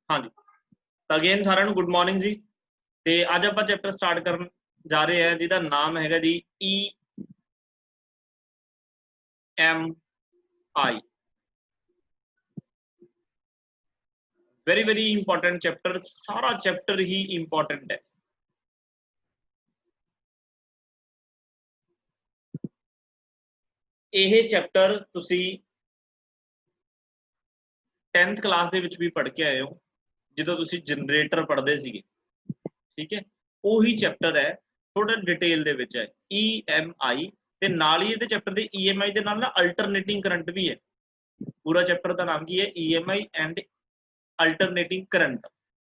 हाँ जी, अगेन सारे good morning जी। ते अज आप चैप्टर स्टार्ट कर जा रहे हैं जिहदा नाम है जी EMI। Very very important chapter, सारा चैप्टर ही इंपॉर्टेंट है। यह चैप्टर तुसी 10th क्लास दे विच भी पढ़ के आए हो जो तुसी जनरेटर पढ़ते सी। ठीक है, ਉਹੀ चैप्टर है, थोड़ा डिटेल दे विच है EMI ते नाल ही इहदे चैप्टर दे EMI दे नाल ना अल्टरनेटिंग करंट भी है। पूरा चैप्टर का नाम की है EMI एंड अल्टरनेटिंग करंट।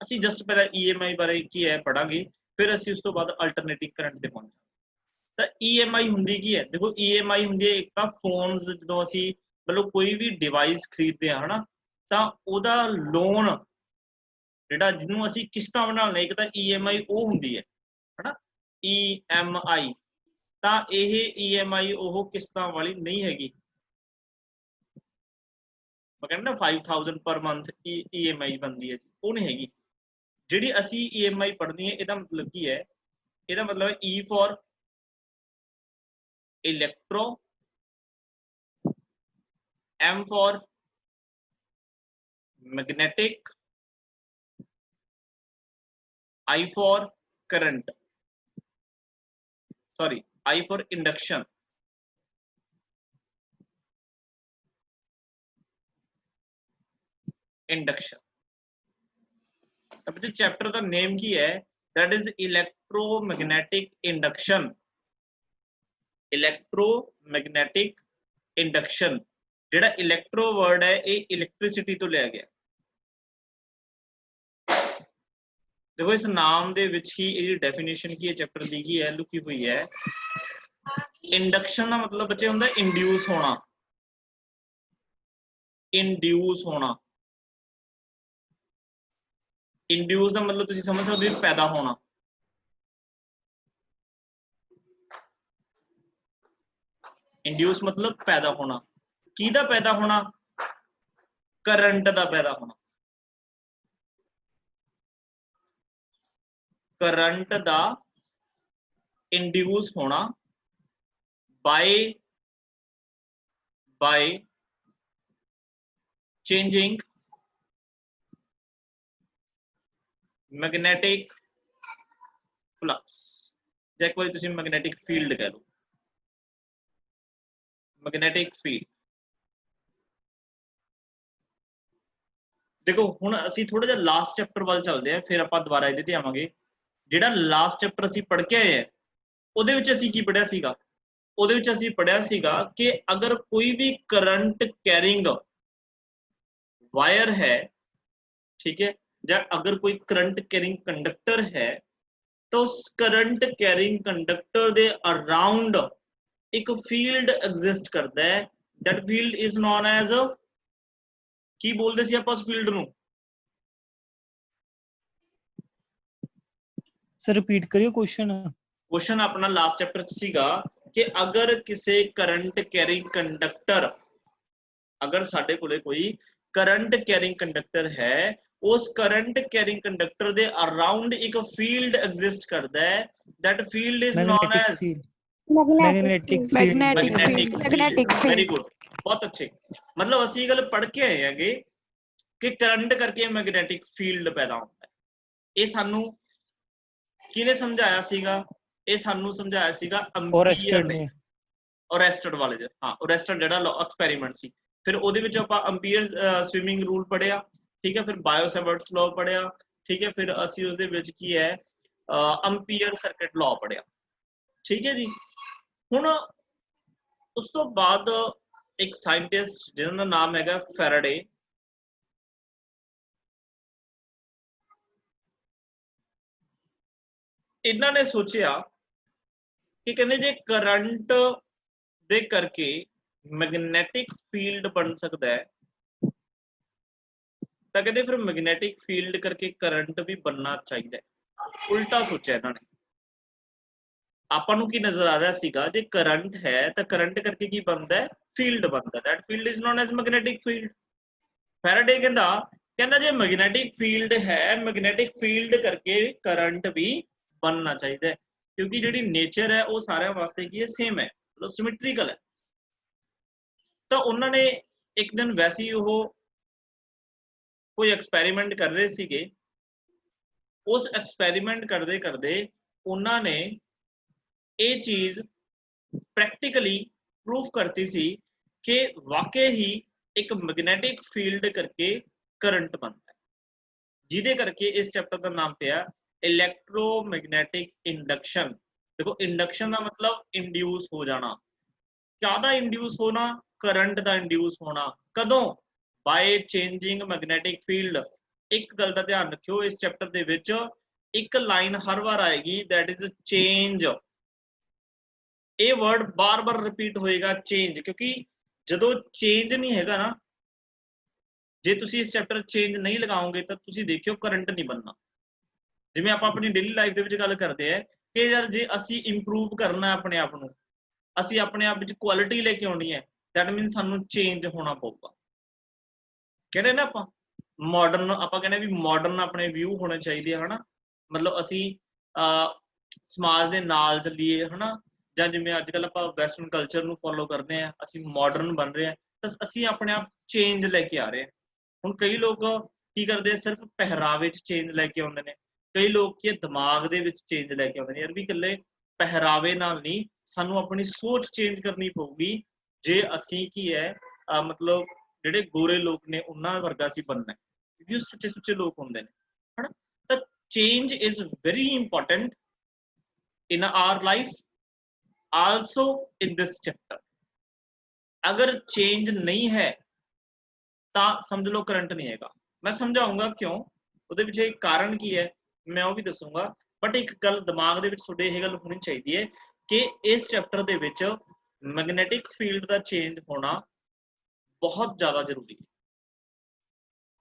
ਅਸੀਂ जस्ट पहला EMI बारे की है पढ़ांगे, फिर ਅਸੀਂ उस तो बाद अल्टरनेटिंग करंट ते पहुंचांगे। ਤਾਂ EMI ਹੁੰਦੀ ਕੀ है? देखो EMI ਹੁੰਦੀ है एक ਤਾਂ फोन ਜਦੋਂ ਅਸੀਂ मतलब कोई भी डिवाइस खरीदते हैं हना, ਤਾਂ ਉਹਦਾ लोन ਜਿਹੜਾ ਜਿਹਨੂੰ ਅਸੀਂ ਕਿਸ਼ਤਾਂ ਬਣਾਉਣੇ, ਇੱਕ ਤਾਂ EMI ਉਹ ਹੁੰਦੀ ਹੈ ਹਨਾ, EMI। ਤਾਂ ਇਹ EMI ਉਹ ਕਿਸ਼ਤਾਂ ਵਾਲੀ ਨਹੀਂ ਹੈਗੀ। मैं कहना 5000 पर मंथ EMI बनती है, वो नहीं हैगी। जिहड़ी असी EMI पढ़नी है, ਇਹਦਾ मतलब की है? ਇਹਦਾ मतलब है E for electro, M for magnetic, I for current, sorry I for induction, induction. अब चैप्टर का नेम की है? That is electromagnetic induction. Electromagnetic induction जिहड़ा इलेक्ट्रो वर्ड है ये इलैक्ट्रिसिटी तो लिया गया। देखो इस नाम दे विच ही इसकी डेफिनेशन की है चैप्टर दी की है, लुकी हुई है। इंडक्शन का मतलब बच्चे होंदा इंड्यूस होना, इंड्यूस होना। इंड्यूस का मतलब तुसीं समझ सकते हो पैदा होना। इंड्यूस मतलब पैदा होना, किहदा पैदा होना? करंट का पैदा होना। करंट का इंड्यूस होना बाय चेंजिंग मैग्नेटिक फ्लक्स, या एक बार तुसीं मैग्नेटिक फील्ड कह लो, मैग्नेटिक फील्ड। देखो हुण असीं थोड़ा जिहा लास्ट चैप्टर वाल चलदे हैं, फिर आपां दुबारा इहदे ते आवांगे। जिहड़ा लास्ट चैप्टर असीं पढ़ के आए हैं ਉਹਦੇ ਵਿੱਚ ਅਸੀਂ ਕੀ ਪੜਿਆ ਸੀਗਾ? ਉਹਦੇ ਵਿੱਚ ਅਸੀਂ ਪੜਿਆ ਸੀਗਾ कि अगर कोई भी करंट कैरिंग वायर है, ठीक है, या अगर कोई करंट कैरिंग कंडक्टर है, तो उस करंट कैरिंग कंडक्टर दे अराउंड एक फील्ड एग्जिस्ट करता है। That field is known as की बोलते सी आपां उस फील्ड नूं? सर रिपीट करियो क्वेश्चन। क्वेश्चन अपना लास्ट चैप्टर च सीगा कि अगर किसी करंट कैरिंग कंडक्टर, अगर साडे कोले कोई करंट कैरिंग कंडक्टर है, उस करंट कैरिंग कंडक्टर दे अराउंड एक फील्ड एग्जिस्ट करता है। That field is known as magnetic field. Very good, बहुत अच्छे। मतलब असीं ये गल पढ़ के आए हैं कि करंट करके मैग्नेटिक फील्ड पैदा होता है। ये सानू किने समझाया सीगा? ये सानू समझाया सीगा एम्पीयर ने, ओरेस्टेड वाले दे। हाँ, ओरेस्टेड जिहड़ा एक्सपेरिमेंट सी, फिर ਉਹਦੇ ਵਿੱਚ ਆਪਾਂ एम्पीयर स्विमिंग रूल पढ़िया, ठीक है, फिर बायो-सैवर्ट्स लॉ पढ़िया, ठीक है, फिर ਅਸੀਂ उसदे ਵਿੱਚ की है एम्पीयर सर्किट लॉ पढ़िया। ठीक है जी। हुण उस तो बाद एक साइंटिस्ट जिन्हां दा नाम हैगा फैराडे, इन्हां ने सोचिया कि कहंदे जे करंट दे करके मैग्नेटिक फील्ड बन सकता है, तो कहते फिर मैग्नेटिक फील्ड करके करंट भी बनना चाहिए। उल्टा सोचा इन्होंने। आपां नूं की नजर आ रहा सीगा, जे करंट है तो करंट करके की बनता है? फील्ड बनता है। That field is known as magnetic field. Faraday कहंदा कहता जे मैग्नेटिक फील्ड है, मैग्नेटिक फील्ड करके करंट भी बनना चाहिए, क्योंकि जिहड़ी नेचर है वो सारे वास्ते की है सेम है, मतलब सिमेट्रिकल है। तो उन्होंने एक दिन वैसे ही वो कोई एक्सपैरीमेंट कर रहे सीगे, उस एक्सपैरीमेंट करते करते उन्होंने ये चीज प्रैक्टिकली प्रूफ करती सी कि वाकई ही एक मैग्नेटिक फील्ड करके करंट बनता है, जिदे करके इस चैप्टर का नाम पिया इलैक्ट्रोमैग्नेटिक इंडक्शन। देखो इंडक्शन का मतलब इंड्यूस हो जाना, क्या इंड्यूस होना, करंट का इंड्यूस होना, कदों, बाय चेंजिंग मैग्नेटिक फील्ड। एक गल का ध्यान रखियो, इस चैप्टर दे विच एक लाइन हर बार आएगी, दैट इज चेंज। ये वर्ड बार बार रिपीट होएगा, चेंज, क्योंकि जो चेंज नहीं हैगा ना, जे तुसी इस चैप्टर चेंज नहीं लगाओगे तो तुसी देखियो करंट नहीं बनना। जिवें आप अपनी डेली लाइफ दे विच गल करते हैं कि यार जे असी इंप्रूव करना है अपने आप नूं, असी अपने आप विच क्वालिटी लेके आउणी है, दैट मीन सानू चेंज होना पऊगा। कहने ना आप मॉडर्न, आप कहने भी मॉडर्न अपने व्यू होने चाहिए है ना, मतलब असी समाज के नाल चलीए है ना, ਜਾਂ ਜਿਵੇਂ ਅੱਜ ਕੱਲ ਆਪਾਂ ਵੈਸਟਰਨ ਕਲਚਰ ਨੂੰ ਫੋਲੋ ਕਰਦੇ ਆ, ਅਸੀਂ ਮਾਡਰਨ ਬਣ ਰਹੇ ਆ, ਤਾਂ ਅਸੀਂ ਆਪਣੇ ਆਪ ਚੇਂਜ ਲੈ ਕੇ ਆ ਰਹੇ ਆ। ਹੁਣ ਕਈ ਲੋਕ ਕੀ ਕਰਦੇ ਆ, ਸਿਰਫ ਪਹਿਰਾਵੇ 'ਚ ਚੇਂਜ ਲੈ ਕੇ ਆਉਂਦੇ ਨੇ, ਕਈ ਲੋਕ ਕੀ ਦਿਮਾਗ ਦੇ ਵਿੱਚ ਚੇਂਜ ਲੈ ਕੇ ਆਉਂਦੇ ਨੇ। ਯਾਰ ਵੀ ਇਕੱਲੇ ਪਹਿਰਾਵੇ ਨਾਲ ਨਹੀਂ, ਸਾਨੂੰ ਆਪਣੀ ਸੋਚ ਚੇਂਜ ਕਰਨੀ ਪਊਗੀ ਜੇ ਅਸੀਂ ਕੀ ਹੈ ਮਤਲਬ ਜਿਹੜੇ ਗੋਰੇ ਲੋਕ ਨੇ ਉਹਨਾਂ ਵਰਗਾ ਅਸੀਂ ਬਣਨਾ, ਕਿਉਂਕਿ ਉਹ ਸੱਚੇ ਸੁੱਚੇ ਲੋਕ ਹੁੰਦੇ ਨੇ ਹਨਾ। ਤਾਂ change is very important in our life, also in this chapter। अगर चेंज नहीं है तो समझ लो करंट नहीं हैगा। मैं समझाऊंगा क्यों, ਉਹਦੇ ਪਿੱਛੇ ਇੱਕ ਕਾਰਨ ਕੀ ਹੈ मैं वो भी दसूंगा, बट एक गल दिमाग ਦੇ ਵਿੱਚ ਤੁਹਾਡੇ ਇਹ ਗੱਲ ਹੋਣੀ ਚਾਹੀਦੀ ਹੈ कि इस चैप्टर ਦੇ ਵਿੱਚ मैग्नेटिक फील्ड ਦਾ चेंज होना बहुत ज़्यादा जरूरी है।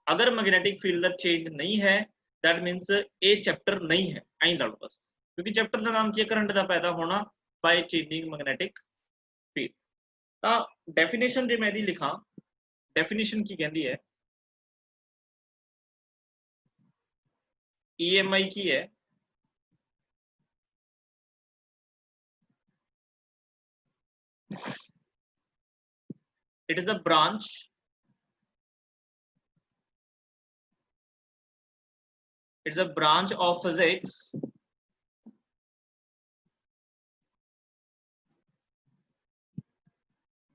अगर मैग्नेटिक फील्ड का चेंज नहीं है दैट मीनस ये चैप्टर नहीं है, आई ला लो बस, क्योंकि चैप्टर का नाम की है करंट का पैदा होना बाय चेंजिंग मैग्नेटिक फील्ड। तो डेफिनेशन जो मैं दी लिखा, डेफिनेशन की कहती है, EMI की है it is a branch of physics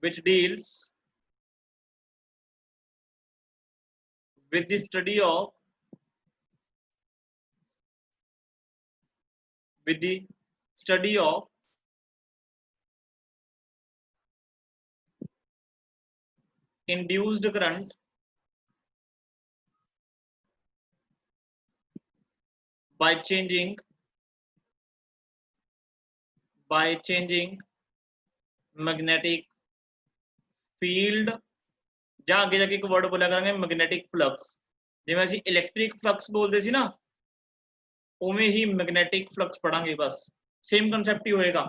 which deals with the study of induced current by changing magnetic field, ਜਾਂ ਅੱਗੇ ਜਾ ਕੇ ਇੱਕ ਵਰਡ ਬੋਲਿਆ ਕਰਾਂਗੇ ਮੈਗਨੈਟਿਕ ਫਲਕਸ। ਜਿਵੇਂ ਅਸੀਂ ਇਲੈਕਟ੍ਰਿਕ ਫਲਕਸ ਬੋਲਦੇ ਸੀ ਨਾ, ਉਵੇਂ ਹੀ ਮੈਗਨੈਟਿਕ ਫਲਕਸ ਪੜਾਂਗੇ, ਬਸ ਸੇਮ ਕਨਸੈਪਟ ਹੀ ਹੋਏਗਾ।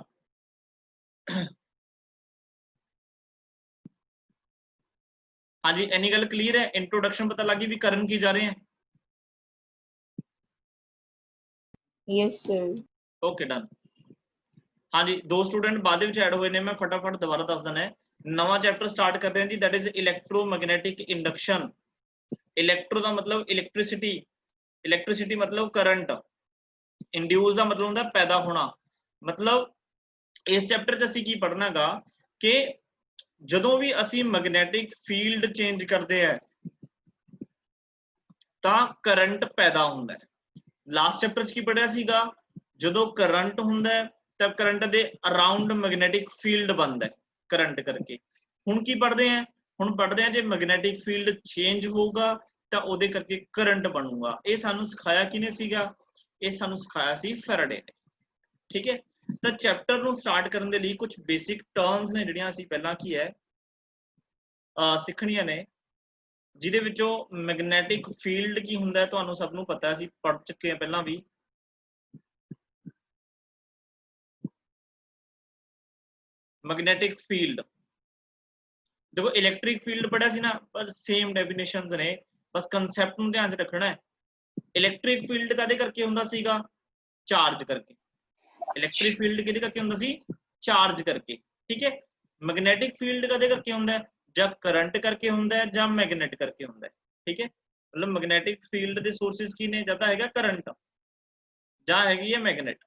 हाँ जी, एनी गल क्लियर है, इंट्रोडक्शन पता लगी भी करन की जा रहे हैं? Yes sir. Okay done. हाँ जी, दो स्टूडेंट बाद में ऐड हुए ने, मैं फटाफट दोबारा दस देना है। नवा चैप्टर स्टार्ट कर रहे हैं जी, दैट इज इलैक्ट्रोमैग्नेटिक इंडक्शन। इलैक्ट्रो का मतलब इलैक्ट्रिसिटी, इलैक्ट्रिसिटी मतलब करंट, इंड्यूस का मतलब होता पैदा होना। मतलब इस चैप्टर च असीं की पढ़ना गा कि जदों भी असीं मैग्नेटिक फील्ड चेंज करते हैं तो करंट पैदा होता है। लास्ट चैप्टर च की पढ़िया सीगा, जदों करंट हुंदा है तो करंट दे अराउंड मैग्नेटिक फील्ड बनता है करंट करके। हुण की पढ़ते हैं, हुण पढ़ रहे हैं जे मैग्नेटिक फील्ड चेंज होगा तो उहदे करके करंट बनूगा। ये सानू सिखाया किने सीगा, ये सानू सिखाया सी फैराडे ने। ठीक है, तो चैप्टर नू स्टार्ट करने के लिए कुछ बेसिक टर्म्स ने जिहड़ियां असीं पहलां की है सिखणियां ने, जिहदे विचों मैग्नेटिक फील्ड की हुंदा है तुहानू सब नू पता है, असीं पढ़ चुके हैं पहलां भी। मैग्नेटिक फील्ड देखो, इलैक्ट्रिक फील्ड पढ़िया सी ना, पर सेम डेफिनेशंस ने बस कंसैप्ट ਨੂੰ ध्यान 'ਚ रखना है। इलैक्ट्रिक फील्ड कादे करके हुंदा सीगा? चार्ज करके। इलैक्ट्रिक फील्ड किहदे करके हुंदा सी? चार्ज करके। ठीक है। मैग्नेटिक फील्ड कादे करके हुंदा है? जां करंट करके हुंदा है जां मैग्नेट करके हुंदा है। ठीक है। मतलब मैग्नेटिक फील्ड दे सोर्सेस की ने? जां तां हैगा करंट जां हैगी है मैग्नेट।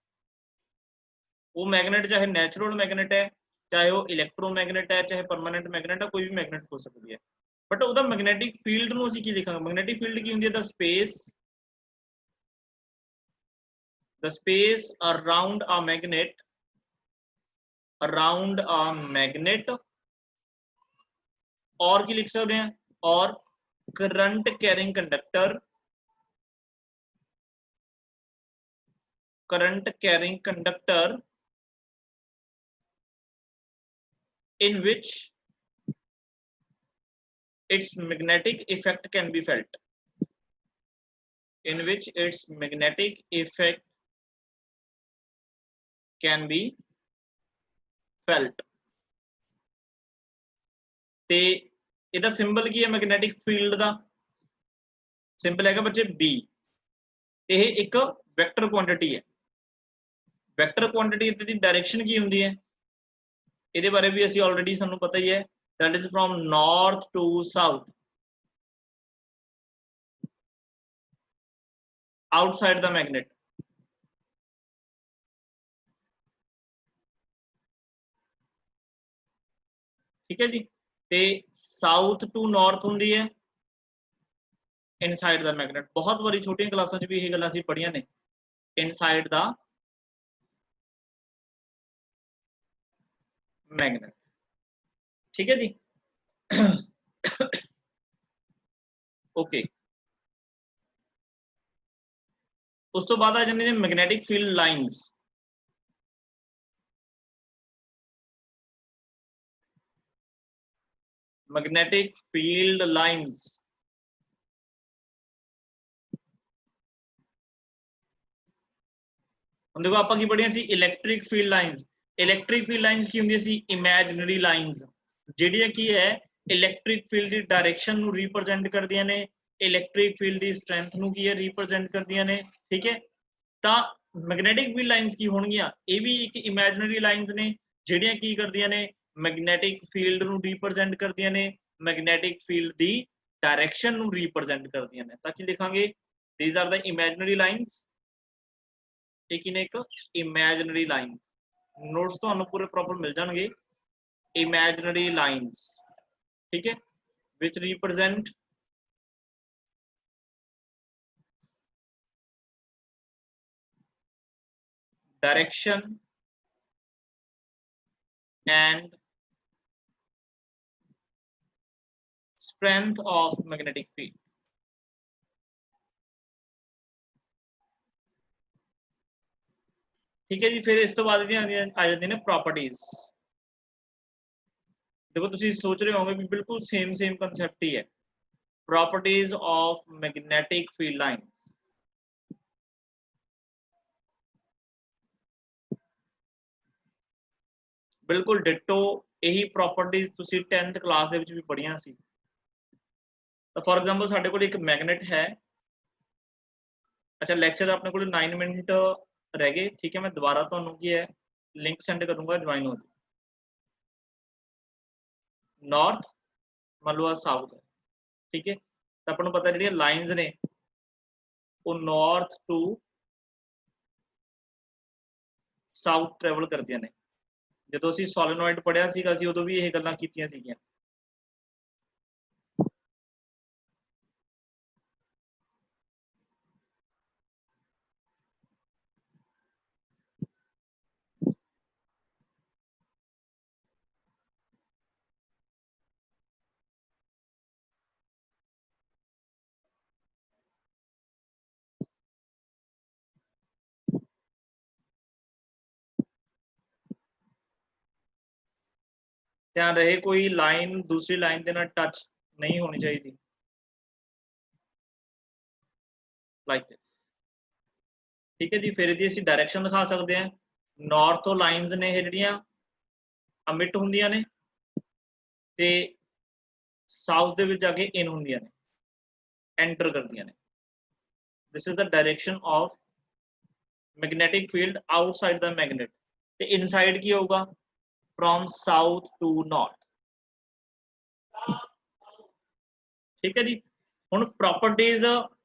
वो मैग्नेट चाहे नैचुरल मैग्नेट है, चाहे वो इलैक्ट्रोमैग्नेट है, चाहे परमानेंट मैग्नेट है, कोई भी मैग्नेट हो सकती है। बट ਉਹਦਾ मैग्नेटिक फील्ड ਨੂੰ ਅਸੀਂ ਕੀ ਲਿਖਾਂਗੇ? मैग्नेटिक फील्ड ਕੀ ਹੁੰਦੀ ਹੈ? the space around a magnet और ਕੀ ਲਿਖ ਸਕਦੇ हैं? और current carrying conductor in which its magnetic effect can be felt. In which its magnetic effect can be felt. ਤੇ ਇਹਦਾ ਸਿੰਬਲ ਕੀ ਹੈ ਮੈਗਨੈਟਿਕ ਫੀਲਡ ਦਾ? ਸਿੰਬਲ ਹੈਗਾ ਬੱਚੇ B। ਇਹ ਇੱਕ ਵੈਕਟਰ ਕੁਆਂਟੀਟੀ ਹੈ। ਵੈਕਟਰ ਕੁਆਂਟੀਟੀ ਦੀ ਡਾਇਰੈਕਸ਼ਨ ਕੀ ਹੁੰਦੀ ਹੈ? ਇਹਦੇ ਬਾਰੇ ਵੀ ਅਸੀਂ ਆਲਰੇਡੀ ਸਾਨੂੰ ਪਤਾ ਹੀ ਹੈ। that is from north to south, outside the magnet। ठीक है जी। ते साउथ टू नॉर्थ हुंदी है इनसाइड द मैग्नेट। बहुत बारी छोटी क्लासां च भी ये गल्लां ਅਸੀਂ ਪੜੀਆਂ ਨੇ। Inside the magnet. ठीक है जी। ओके। उस तो बाद आ जांदी ने magnetic field lines. Magnetic field lines ਹੁਣ देखो ਆਪਾਂ ਕੀ ਪੜੀਆਂ ਸੀ? Electric field lines. Electric field lines की ਹੁੰਦੀ ਸੀ? इमेजिनरी लाइन्स ਜਿਹੜੀਆਂ ਕੀ ਹੈ इलैक्ट्रिक फील्ड ਦੀ डायरेक्शन ਨੂੰ रिप्रेजेंट ਕਰਦੀਆਂ ਨੇ। इलैक्ट्रिक फील्ड ਦੀ स्ट्रेंथ ਨੂੰ ਕੀ ਹੈ? रिप्रेजेंट ਕਰਦੀਆਂ ਨੇ। ठीक है। ਤਾਂ मैग्नेटिक फील्ड लाइन्स ਕੀ ਹੋਣਗੀਆਂ? ਇਹ ਵੀ ਇੱਕ इमेजिनरी लाइन्स ਨੇ ਜਿਹੜੀਆਂ ਕੀ ਕਰਦੀਆਂ ਨੇ? मैग्नेटिक फील्ड ਨੂੰ रिप्रेजेंट ਕਰਦੀਆਂ ਨੇ। मैग्नेटिक फील्ड ਦੀ डायरेक्शन ਨੂੰ रिप्रेजेंट ਕਰਦੀਆਂ ਨੇ। ਤਾਂ ਕੀ ਲਿਖਾਂਗੇ? these are the imaginary lines। एक ने एक इमेजिनरी लाइन्स। नोट्स तो आपको पूरे प्रॉपर मिल जाएंगे। Imaginary lines. ठीक है। Which represent direction and strength of magnetic field. ठीक है जी। फिर इस तो बाद आ जाती ने प्रॉपर्टीज। देखो तुसी सोच रहे होंगे भी बिल्कुल सेम कंसेप्ट ही है। Properties of magnetic field lines. बिल्कुल डिटो यही प्रॉपर्टीज तुसी 10th क्लास दे विच भी पढ़ियां सी। तो फॉर एग्जांपल साडे कोल एक मैग्नेट है। अच्छा लेक्चर अपने को 9 मिनट रह गए। ठीक है। मैं दोबारा तुहानू की है लिंक सेंड करूंगा, ज्वाइन हो जाओ। नॉर्थ मान लो साउथ है। ठीक है। तो अपन पता जी लाइन्स ने वो नॉर्थ टू साउथ ट्रैवल करदियां ने। जो असीं सोलेनॉइड पढ़िया सीगा असीं उदों भी ये गल्लां कीतियां सीगियां। ध्यान रहे कोई लाइन दूसरी लाइन के नाल टच नहीं होनी चाहिए। Like this. ठीक है जी। फिर इसकी असीं डायरेक्शन दिखा सकते हैं। नॉर्थ तो लाइन्स ने जिहड़ियां अमिट हुंदियां ने ते साउथ दे विच जाके इन हुंदियां ने। एंटर करदियां ने। This is the direction of magnetic field outside the magnet. ते इनसाइड की होगा फ्रॉम साउथ टू नॉर्थ। ठीक है जी। हुण प्रॉपर्टीज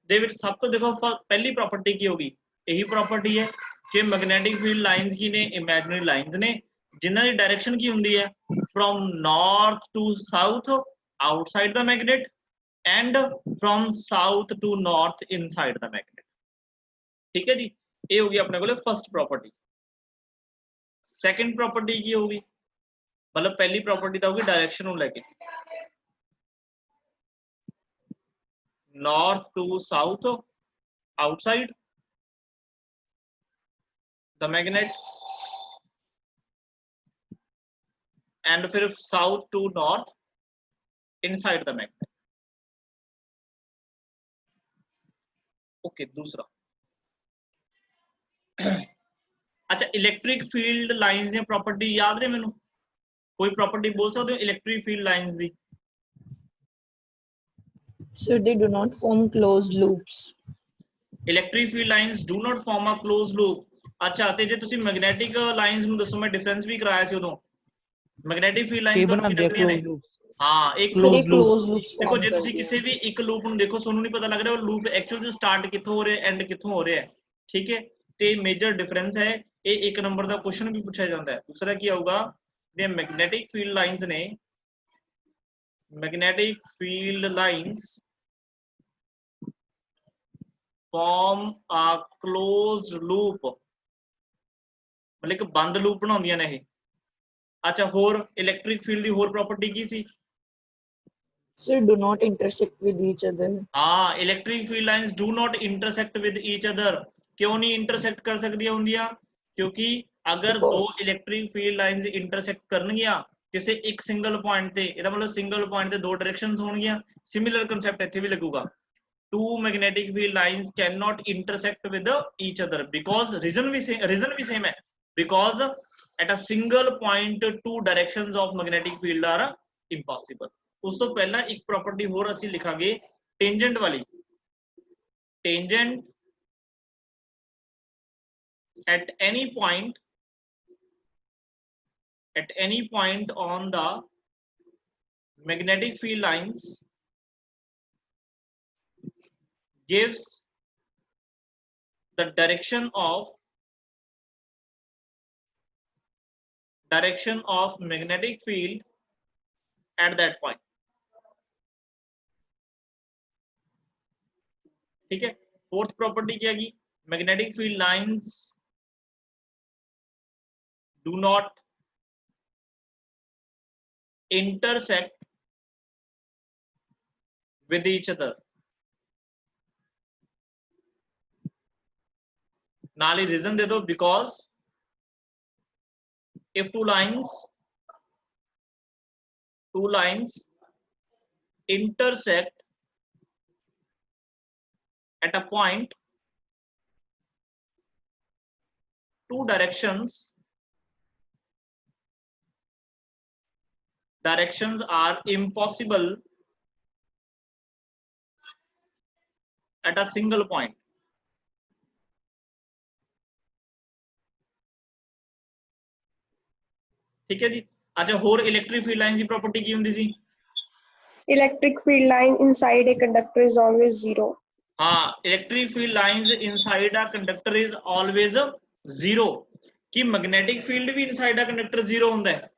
दे विच सब तो देखो पहली प्रॉपर्टी की होगी, यही प्रॉपर्टी है कि मैग्नेटिक फील्ड लाइंस की ने इमेजिनरी लाइंस ने जिन्हां दी डायरेक्शन की हुंदी है from north to south outside the magnet and from south to north inside the magnet. ठीक है जी, ये होगी अपने को फर्स्ट प्रॉपर्टी। सेकंड प्रॉपर्टी की होगी, मतलब पहली प्रॉपर्टी तो होगी डायरेक्शन को लेके north to south outside the magnet and फिर south to north inside the magnet. Okay, दूसरा अच्छा इलेक्ट्रिक फील्ड लाइंस दी प्रॉपर्टी याद रहे मैनू? कोई प्रॉपर्टी बोल सकते हो इलेक्ट्रिक फील्ड लाइंस दी? So they do not form closed loops. Electric field lines do not form a close loop. अच्छा ते जे तुसी मैग्नेटिक लाइंस ਨੂੰ ਦੱਸੋ मैं डिफरेंस भी कराया ਸੀ ਉਦੋਂ। मैग्नेटिक फील्ड लाइंस ਇਹ ਤੁਹਾਨੂੰ ਕੀ ਬਣਾਉਂਦੇ ਆ ਲੱਗਦੀਆਂ ਨੇ? closed loops हाँ, एक So they closed loops closed loops देखो form जे तुसी करते किसी हैं। भी एक लूप ਨੂੰ देखो ਤੁਹਾਨੂੰ नहीं पता लग रहा वो लूप एक्चुअल जो स्टार्ट कित्थों हो रहा है एंड कित्थों हो रहा है। ठीक है, ते मेजर डिफरेंस है ये। एक नंबर का क्वेश्चन भी पूछा जाता है। दूसरा क्या होगा, ये मैग्नेटिक फील्ड लाइंस ने magnetic field lines form a closed loop, मतलब एक बंद लूप बनाउंदियां ने ये। अच्छा होर इलेक्ट्रिक फील्ड की होर प्रॉपर्टी की सी? So do not intersect with each other. हाँ, electric field lines do not intersect with each other. क्यों नहीं इंटरसेक्ट कर सकदियां हुंदियां? क्योंकि अगर दो Because electric field lines intersect करनगियां किसी एक सिंगल पॉइंट ते, ਇਹਦਾ मतलब सिंगल पॉइंट ते दो डायरेक्शंस होणगियां। सिमिलर कांसेप्ट ਇੱਥੇ भी लगूगा। Two magnetic field lines cannot intersect with each other because reason भी same है, because at a single point two directions of magnetic field are impossible। उस तो पहला एक प्रॉपर्टी होर असी लिखांगे टेंजेंट वाली। Tangent at any point on the magnetic field lines gives the direction of magnetic field at that point। ठीक है, fourth property क्या की, magnetic field lines do not intersect with each other। नाली reason दे दो, because if two lines intersect at a point, two directions are impossible at a single point। ठीक है जी। अच्छा होर इलेक्ट्रिक फील्ड लाइन की property की हुंदी सी? Electric field line inside a conductor is always zero. हाँ, electric field lines inside a conductor is always zero. कि magnetic field भी इनसाइड अ कंडक्टर जीरो हुंदा है?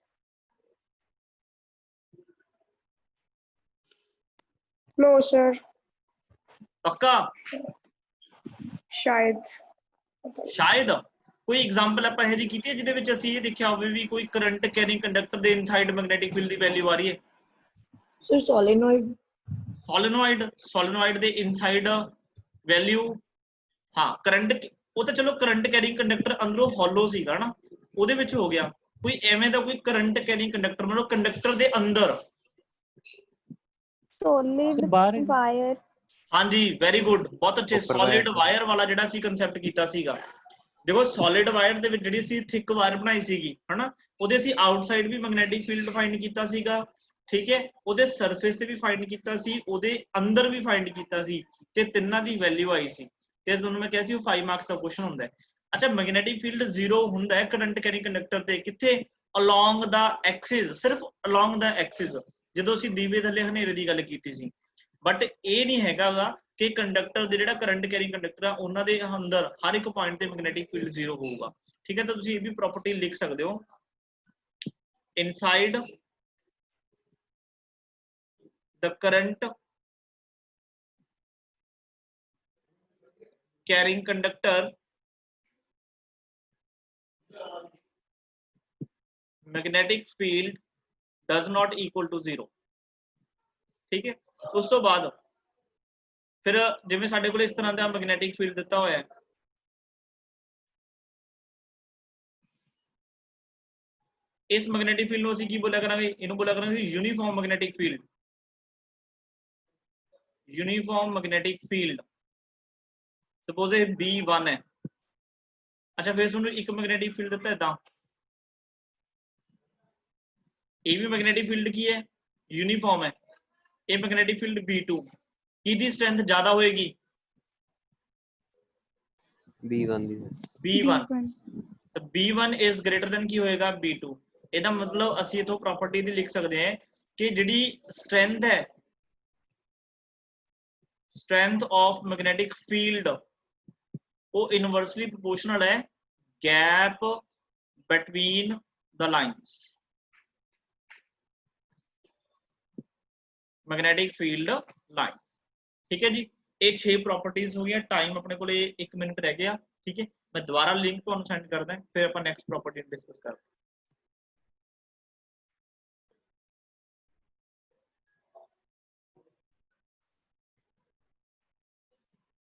No, sir. पक्का? शायद शायद कोई एग्जांपल ਆਪਾਂ ਇਹ ਜੀ ਕੀਤੀ ਹੈ ਜਿਹਦੇ ਵਿੱਚ ਅਸੀਂ ਇਹ ਦੇਖਿਆ ਹੋਵੇ ਵੀ ਕੋਈ ਕਰੰਟ ਕੈਰਿੰਗ ਕੰਡਕਟਰ ਦੇ ਇਨਸਾਈਡ ਮੈਗਨੈਟਿਕ ਫੀਲਡ ਦੀ ਵੈਲਿਊ ਆ ਰਹੀ ਹੈ? so solenoid ਸੋਲੇਨੋਇਡ ਦੇ ਇਨਸਾਈਡ ਵੈਲਿਊ, ਹਾਂ ਕਰੰਟ, ਉਹ ਤਾਂ ਚਲੋ ਕਰੰਟ ਕੈਰਿੰਗ ਕੰਡਕਟਰ ਅੰਦਰੋਂ ਹੋਲੋ ਸੀਗਾ ਨਾ, ਉਹਦੇ ਵਿੱਚ ਹੋ ਗਿਆ। ਕੋਈ ਐਵੇਂ ਦਾ ਕੋਈ ਕਰੰਟ ਕੈਰਿੰਗ ਕੰਡਕਟਰ ਮਤਲਬ ਕੰਡਕਟਰ ਦੇ ਅੰਦਰ? solid ਬਾਹਰ wire। ਹਾਂਜੀ ਵੈਰੀ ਗੁੱਡ, ਬਹੁਤ ਅੱਛੇ। ਸੋਲਿਡ ਵਾਇਰ ਵਾਲਾ ਜਿਹੜਾ ਸੀ ਕਨਸੈਪਟ ਕੀਤਾ ਸੀਗਾ। देखो सॉलिड वायर ਦੇ ਵਿੱਚ ਜਿਹੜੀ ਸੀ ਥਿਕ ਵਾਇਰ ਬਣਾਈ ਸੀਗੀ ਹਨਾ, ਉਹਦੇ ਅਸੀਂ ਆਊਟਸਾਈਡ ਵੀ ਮੈਗਨੈਟਿਕ ਫੀਲਡ ਡਿਫਾਈਨ ਕੀਤਾ ਸੀਗਾ, ठीक है, ਉਹਦੇ ਸਰਫੇਸ ਤੇ ਵੀ ਫਾਈਂਡ ਕੀਤਾ ਸੀ, ਉਹਦੇ ਅੰਦਰ ਵੀ ਫਾਈਂਡ ਕੀਤਾ ਸੀ ਤੇ ਤਿੰਨਾਂ ਦੀ ਵੈਲਿਊ ਆਈ ਸੀ ਤੇ ਤੁਹਾਨੂੰ ਮੈਂ ਕਿਹਾ ਸੀ ਉਹ 5 ਮਾਰਕਸ ਦਾ ਕੁਐਸਚਨ ਹੁੰਦਾ ਹੈ। ਅੱਛਾ ਮੈਗਨੈਟਿਕ ਫੀਲਡ 0 ਹੁੰਦਾ ਹੈ ਕਰੰਟ ਕੈਰਿੰਗ ਕੰਡਕਟਰ ਤੇ ਕਿੱਥੇ ਅਲੋਂਗ ਦਾ ਐਕਸਿਸ, ਸਿਰਫ ਅਲੋਂਗ ਦਾ ਐਕਸਿਸ, ਜਦੋਂ ਅਸੀਂ ਦੀਵੇ ਥੱਲੇ ਹਨੇਰੇ ਦੀ ਗੱਲ ਕੀਤੀ ਸੀ। ਬਟ ਇਹ ਨਹੀਂ ਹੈਗਾਗਾ ਕਿ ਕੰਡਕਟਰ ਦੇ ਜਿਹੜਾ ਕਰੰਟ ਕੈਰਿੰਗ ਕੰਡਕਟਰ ਆ ਉਹਨਾਂ ਦੇ ਅੰਦਰ ਹਰ ਇੱਕ ਪੁਆਇੰਟ ਤੇ ਮੈਗਨੈਟਿਕ ਫੀਲਡ 0 ਹੋਊਗਾ। ਠੀਕ ਹੈ, ਤਾਂ ਤੁਸੀਂ ਇਹ ਵੀ ਪ੍ਰੋਪਰਟੀ ਲਿਖ ਸਕਦੇ ਹੋ, inside the current carrying conductor magnetic field does not equal to 0। ठीक है, उस तो बाद फिर जिवें साडे कोल इस तरह का मैग्नेटिक फील्ड दिता होया है, इस मैग्नेटिक फील्ड नूं असीं की बोलिया करांगे, इहनूं बोलिया करांगे uniform magnetic field, uniform magnetic field. Suppose ये B1 है। अच्छा फिर तुहानूं एक मैग्नेटिक फील्ड दिता इदां, ये भी मैग्नेटिक फील्ड की है यूनीफॉर्म है, ये मैग्नेटिक फील्ड B2 की दी स्ट्रेंथ ज्यादा होएगी B1 तो B1 इज ग्रेटर देन की होएगा B2। ਇਹਦਾ मतलब ਅਸੀਂ ਇਥੋਂ प्रॉपर्टी ਦੀ ਲਿਖ ਸਕਦੇ ਹਾਂ ਕਿ ਜਿਹੜੀ स्ट्रेंथ है, स्ट्रेंथ ऑफ मैग्नेटिक फील्ड वो इनवर्सली प्रोपोर्शनल है gap between the lines, magnetic field line. ठीक है जी, ये 6 प्रॉपर्टीज हो गया। टाइम अपने को 1 मिनट रह गया। ठीक है, मैं दोबारा लिंक तो सेंड कर दें, फिर अपन नेक्स्ट प्रॉपर्टी डिस्कस करते हैं।